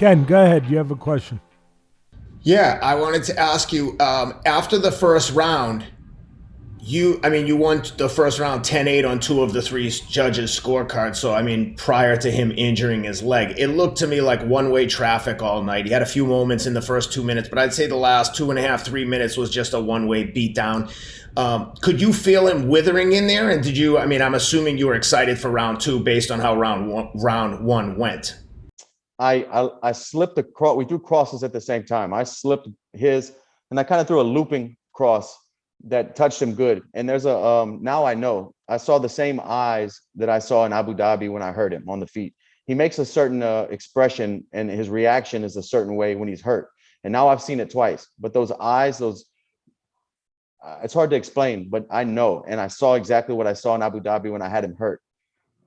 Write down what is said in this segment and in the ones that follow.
Ken, go ahead. You have a question. Yeah, I wanted to ask you, after the first round, you won the first round 10-8 on two of the three judges' scorecards. So, prior to him injuring his leg, it looked to me like one-way traffic all night. He had a few moments in the first 2 minutes, but I'd say the last 2.5, 3 minutes was just a one-way beatdown. Could you feel him withering in there? And I'm assuming you were excited for round two based on how round one went. I slipped the cross. We threw crosses at the same time. I slipped his, and I kind of threw a looping cross that touched him good. And there's now I know, I saw the same eyes that I saw in Abu Dhabi when I hurt him on the feet. He makes a certain expression, and his reaction is a certain way when he's hurt. And now I've seen it twice, but those eyes, it's hard to explain, but I know. And I saw exactly what I saw in Abu Dhabi when I had him hurt.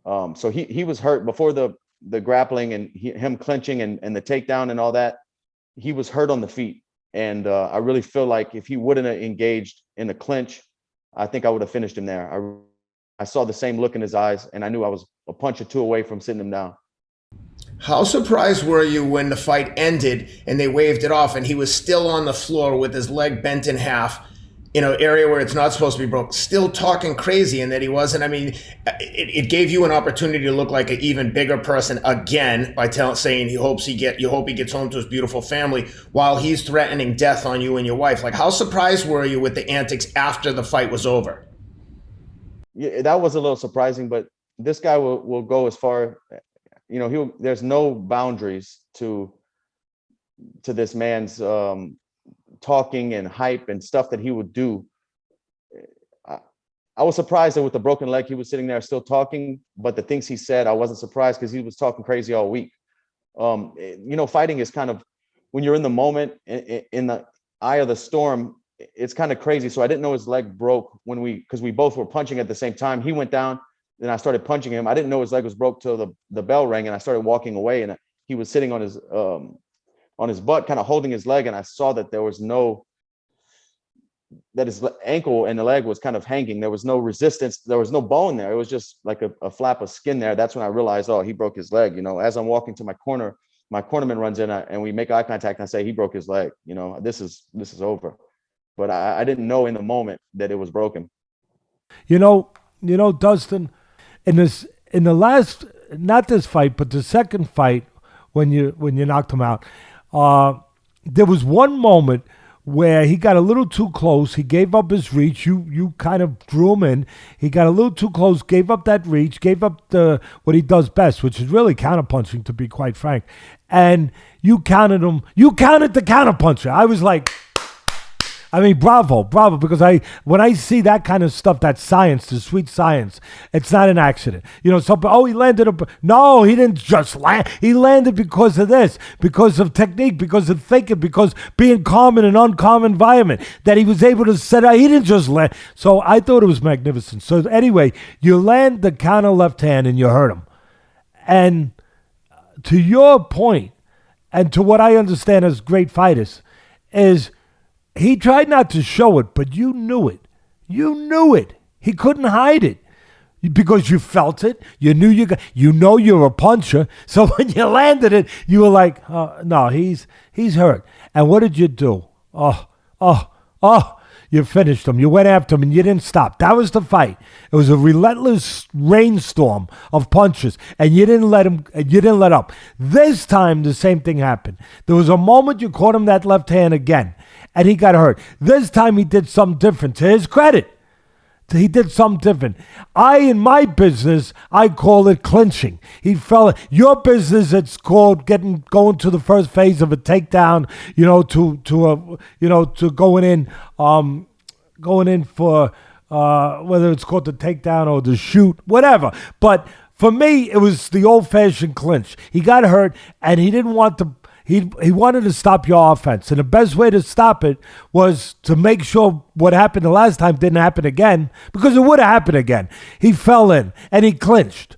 So he was hurt before the grappling and him clinching and the takedown and all that. He was hurt on the feet. And I really feel like if he wouldn't have engaged in the clinch, I think I would have finished him there. I saw the same look in his eyes, and I knew I was a punch or two away from sitting him down. How surprised were you when the fight ended and they waved it off and he was still on the floor with his leg bent in half, in an area where it's not supposed to be broke, still talking crazy, and that he wasn't? It gave you an opportunity to look like an even bigger person again by saying you hope he gets home to his beautiful family while he's threatening death on you and your wife. Like, how surprised were you with the antics after the fight was over? Yeah, that was a little surprising, but this guy will go as far, there's no boundaries to this man's talking and hype and stuff that he would do. I was surprised that with the broken leg, he was sitting there still talking, but the things he said, I wasn't surprised because he was talking crazy all week. Fighting is kind of, when you're in the moment, in the eye of the storm, it's kind of crazy. So I didn't know his leg broke because we both were punching at the same time. He went down, then I started punching him. I didn't know his leg was broke till the bell rang, and I started walking away, and he was sitting on his butt, kind of holding his leg, and I saw that that his ankle and the leg was kind of hanging. There was no resistance. There was no bone there. It was just like a flap of skin there. That's when I realized, he broke his leg. As I'm walking to my corner, my cornerman runs in and we make eye contact, and I say, he broke his leg. This is over. But I didn't know in the moment that it was broken. Dustin, in the last, not this fight, but the second fight, when you knocked him out, there was one moment where he got a little too close. He gave up his reach. You kind of drew him in. He got a little too close, gave up that reach, gave up what he does best, which is really counterpunching, to be quite frank. And you counted him. You counted the counterpuncher. I was like, bravo, because when I see that kind of stuff, that science, the sweet science, it's not an accident. He landed no, he didn't just land. He landed because of this, because of technique, because of thinking, because being calm in an uncalm environment, that he was able to set out. He didn't just land. So I thought it was magnificent. So anyway, you land the counter left hand and you hurt him. And to your point, and to what I understand as great fighters, is he tried not to show it, but you knew it. You knew it. He couldn't hide it because you felt it. You knew you're a puncher. So when you landed it, you were like, no, he's hurt. And what did you do? You finished him. You went after him and you didn't stop. That was the fight. It was a relentless rainstorm of punches, and you didn't let up. This time, the same thing happened. There was a moment you caught him that left hand again, and he got hurt. This time he did something different. To his credit, he did something different. In my business, I call it clinching. He fell. Your business, it's called going to the first phase of a takedown. To going in for whether it's called the takedown or the shoot, whatever. But for me, it was the old-fashioned clinch. He got hurt, and he didn't want to. He wanted to stop your offense, and the best way to stop it was to make sure what happened the last time didn't happen again, because it would have happened again. He fell in, and he clinched.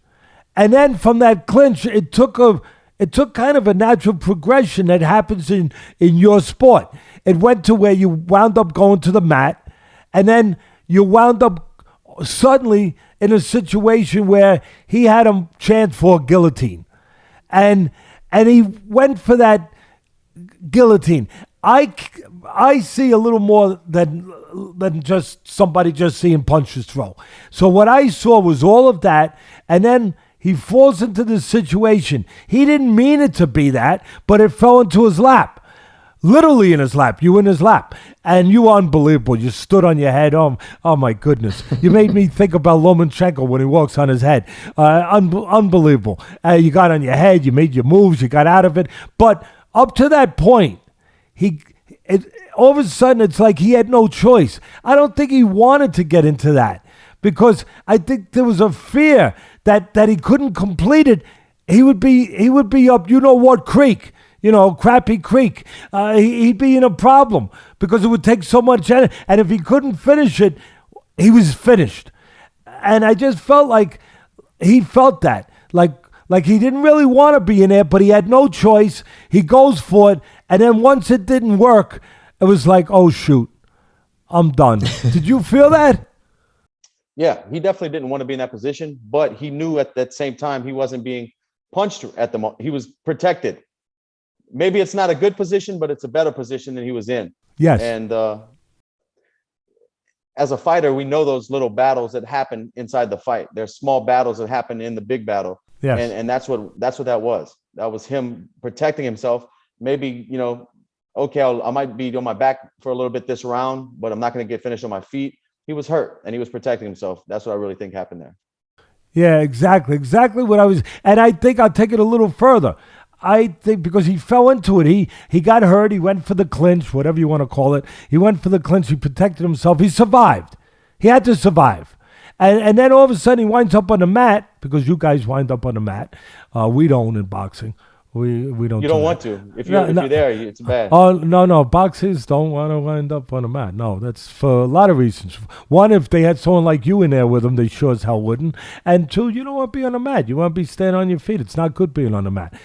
And then from that clinch, it took kind of a natural progression that happens in your sport. It went to where you wound up going to the mat, and then you wound up suddenly in a situation where he had a chance for a guillotine. And and he went for that guillotine. I see a little more than just somebody just seeing punches throw. So what I saw was all of that, and then he falls into this situation. He didn't mean it to be that, but it fell into his lap. Literally in his lap. You in his lap. And you unbelievable. You stood on your head. Oh my goodness. You made me think about Lomachenko when he walks on his head. Unbelievable. You got on your head. You made your moves. You got out of it. But up to that point, all of a sudden, it's like he had no choice. I don't think he wanted to get into that because I think there was a fear that he couldn't complete it. He would be up, what creek, Crappy Creek. He'd be in a problem because it would take so much energy. And if he couldn't finish it, he was finished. And I just felt like he felt that. Like he didn't really want to be in there, but he had no choice. He goes for it. And then once it didn't work, it was like, oh, shoot, I'm done. Did you feel that? Yeah, he definitely didn't want to be in that position, but he knew at that same time he wasn't being punched at the moment. He was protected. Maybe it's not a good position, but it's a better position than he was in. Yes. And as a fighter, we know those little battles that happen inside the fight. There's small battles that happen in the big battle. Yes. And that's what that was. That was him protecting himself. Maybe, okay, I might be on my back for a little bit this round, but I'm not going to get finished on my feet. He was hurt and he was protecting himself. That's what I really think happened there. Yeah, exactly what I was. And I think I'll take it a little further. I think because he fell into it, he got hurt. He went for the clinch, whatever you want to call it. He went for the clinch. He protected himself. He survived. He had to survive. And then all of a sudden he winds up on the mat because you guys wind up on the mat. We don't in boxing. We don't. You don't want to. If you're there, it's bad. Oh no! Boxers don't want to wind up on the mat. No, that's for a lot of reasons. One, if they had someone like you in there with them, they sure as hell wouldn't. And two, you don't want to be on the mat. You want to be standing on your feet. It's not good being on the mat.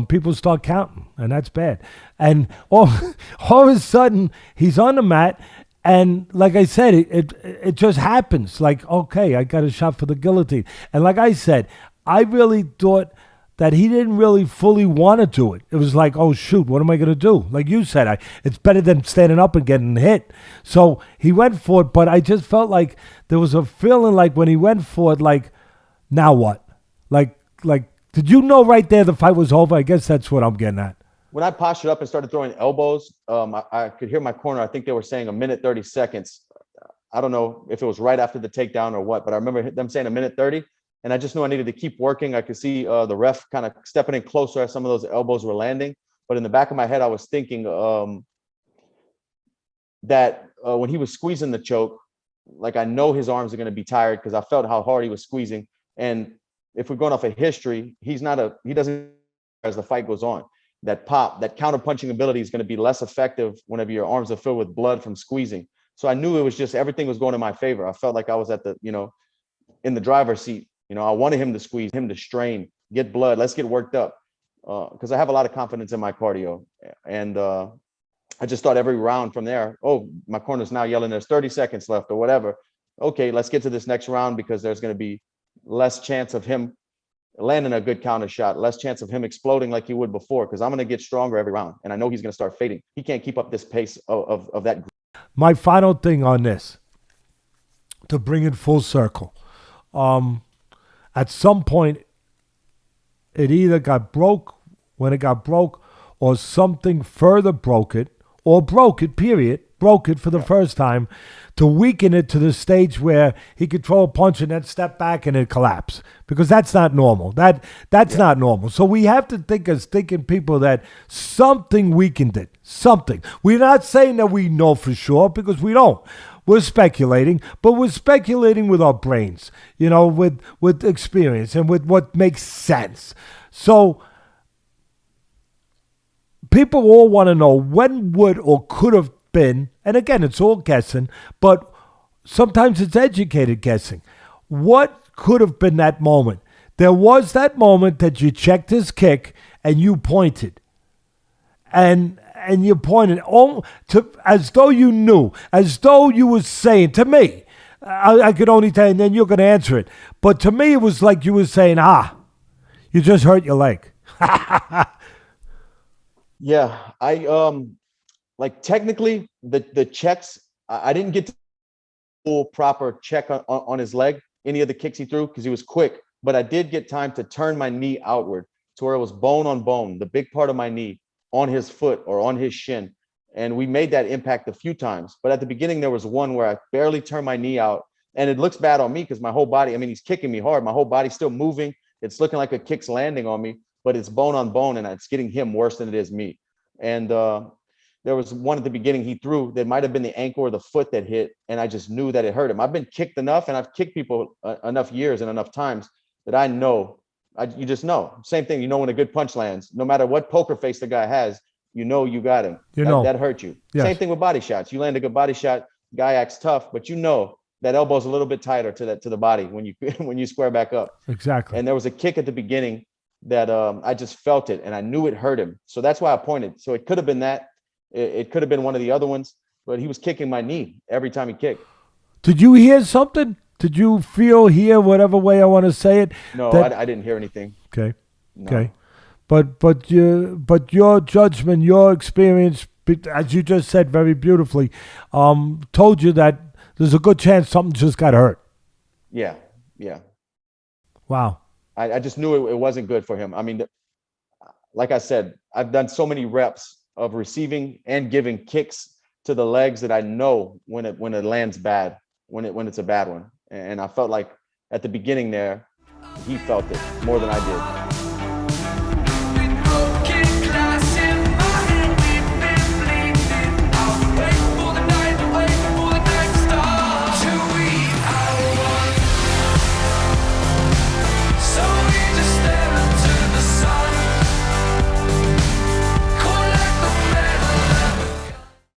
People start counting, and that's bad. And all of a sudden, he's on the mat. And like I said, it just happens. Like, okay, I got a shot for the guillotine. And like I said, I really thought that he didn't really fully want to do it. It was like, oh, shoot, what am I going to do? Like you said, it's better than standing up and getting hit. So he went for it, but I just felt like there was a feeling like when he went for it, like, now what? Like, did you know right there the fight was over? I guess that's what I'm getting at. When I postured up and started throwing elbows, I could hear my corner. I think they were saying 1 minute 30 seconds. I don't know if it was right after the takedown or what, but I remember them saying 1 minute 30. And I just knew I needed to keep working. I could see the ref kind of stepping in closer as some of those elbows were landing. But in the back of my head, I was thinking that when he was squeezing the choke, like I know his arms are going to be tired because I felt how hard he was squeezing. And if we're going off of history, he doesn't, as the fight goes on, that counter punching ability is going to be less effective whenever your arms are filled with blood from squeezing. So I knew it was just everything was going in my favor. I felt like I was at the, in the driver's seat. I wanted him to squeeze, him to strain, get blood. Let's get worked up because I have a lot of confidence in my cardio. And I just thought every round from there, oh, my corner's now yelling, there's 30 seconds left or whatever. Okay, let's get to this next round because there's going to be less chance of him landing a good counter shot, less chance of him exploding like he would before because I'm going to get stronger every round. And I know he's going to start fading. He can't keep up this pace of that. My final thing on this, to bring it full circle, at some point, it either got broke when it got broke or something further broke it or broke it, period. Broke it for the first time to weaken it to the stage where he could throw a punch and then step back and it collapse because that's not normal. That's not normal. So we have to think as thinking people that something weakened it. Something. We're not saying that we know for sure because we don't. We're speculating, but we're speculating with our brains, with experience and with what makes sense. So people all want to know when would or could have been, and again, it's all guessing, but sometimes it's educated guessing. What could have been that moment? There was that moment that you checked his kick and you pointed. And you pointed as though you knew, as though you were saying to me, I could only tell you, and then you're going to answer it. But to me, it was like you were saying, you just hurt your leg. Yeah, I like technically the checks. I didn't get to full proper check on his leg, any of the kicks he threw, because he was quick. But I did get time to turn my knee outward to where it was bone on bone, the big part of my knee on his foot or on his shin. And we made that impact a few times. But at the beginning, there was one where I barely turned my knee out. And it looks bad on me because my whole body, I mean, he's kicking me hard. My whole body's still moving. It's looking like a kick's landing on me, but it's bone on bone and it's getting him worse than it is me. And there was one at the beginning he threw that might have been the ankle or the foot that hit, and I just knew that it hurt him. I've been kicked enough, and I've kicked people enough years and enough times that I know. You just know. Same thing. You know when a good punch lands, no matter what poker face the guy has, you know you got him. That hurt you. Yes. Same thing with body shots. You land a good body shot, guy acts tough, but you know that elbow's a little bit tighter to the body when you square back up. Exactly. And there was a kick at the beginning that I just felt it, and I knew it hurt him. So that's why I pointed. So it could have been that. It could have been one of the other ones, but he was kicking my knee every time he kicked. Did you hear something? Did you hear, whatever way I want to say it? No, I didn't hear anything. Okay. No. Okay. But your judgment, your experience, as you just said very beautifully, told you that there's a good chance something just got hurt. Yeah. Wow. I just knew it wasn't good for him. I mean, like I said, I've done so many reps of receiving and giving kicks to the legs that I know when it lands bad, when it's a bad one. And I felt like at the beginning there, he felt it more than I did.